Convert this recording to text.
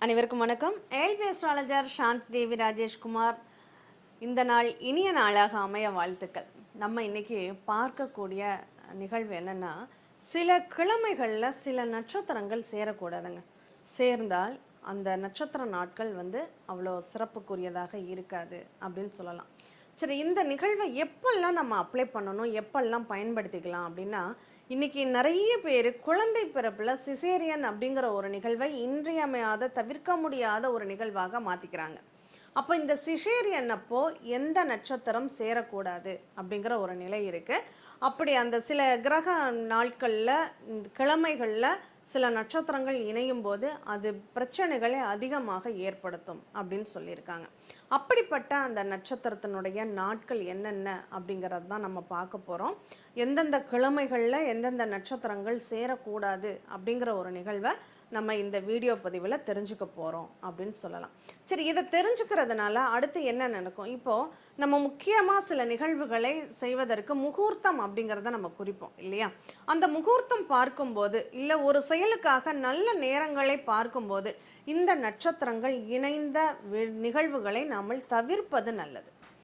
அனைவருக்கும் வணக்கம். ஏல்வி அஸ்ட்ராலஜர் சாந்தி தேவி ராஜேஷ்குமார். இந்த நாள் இனிய நாளாக அமைய வாழ்த்துக்கள். நம்ம இன்னைக்கு பார்க்கக்கூடிய நிகழ்வு என்னன்னா, சில கிழமைகளில் சில நட்சத்திரங்கள் சேரக்கூடாதுங்க. சேர்ந்தால் அந்த நட்சத்திர நாட்கள் அவ்வளோ சிறப்புக்குரியதாக இருக்காது அப்படின்னு சொல்லலாம். சரி, இந்த நிகழ்வை எப்பெல்லாம் நம்ம அப்ளை பண்ணணும், எப்பெல்லாம் பயன்படுத்திக்கலாம் அப்படின்னா, இன்னைக்கு நிறைய பேர் குழந்தை பிறப்பில் சிசேரியன் அப்படிங்கிற ஒரு நிகழ்வை இன்றியமையாத தவிர்க்க முடியாத ஒரு நிகழ்வாக மாற்றிக்கிறாங்க. அப்போ இந்த சிசேரியன் அப்போ எந்த நட்சத்திரம் சேரக்கூடாது அப்படிங்கிற ஒரு நிலை இருக்குது. அப்படி அந்த சில கிரக நாட்களில் கிழமைகளில் சில நட்சத்திரங்கள் இணையும் போது அது பிரச்சனைகளை அதிகமாக ஏற்படுத்தும் அப்படின்னு சொல்லியிருக்காங்க. அப்படிப்பட்ட அந்த நட்சத்திரத்தினுடைய நாட்கள் என்னென்ன அப்படிங்கிறது தான் நம்ம பார்க்க போகிறோம். எந்தெந்த கிழமைகளில் எந்தெந்த நட்சத்திரங்கள் சேரக்கூடாது அப்படிங்கிற ஒரு நிகழ்வை நம்ம இந்த வீடியோ பதிவில் தெரிஞ்சுக்க போகிறோம் அப்படின்னு சொல்லலாம். சரி, இதை தெரிஞ்சுக்கிறதுனால அடுத்து என்ன நடக்கும்? இப்போது நம்ம முக்கியமாக சில நிகழ்வுகளை செய்வதற்கு முகூர்த்தம் அப்படிங்கிறத நம்ம குறிப்போம் இல்லையா? அந்த முகூர்த்தம் பார்க்கும்போது இல்லை ஒரு செயலுக்காக நல்ல நேரங்களை பார்க்கும்போது இந்த நட்சத்திரங்கள் இணைந்த நிகழ்வுகளை நாம் தவிர்ப்பது நல்லது.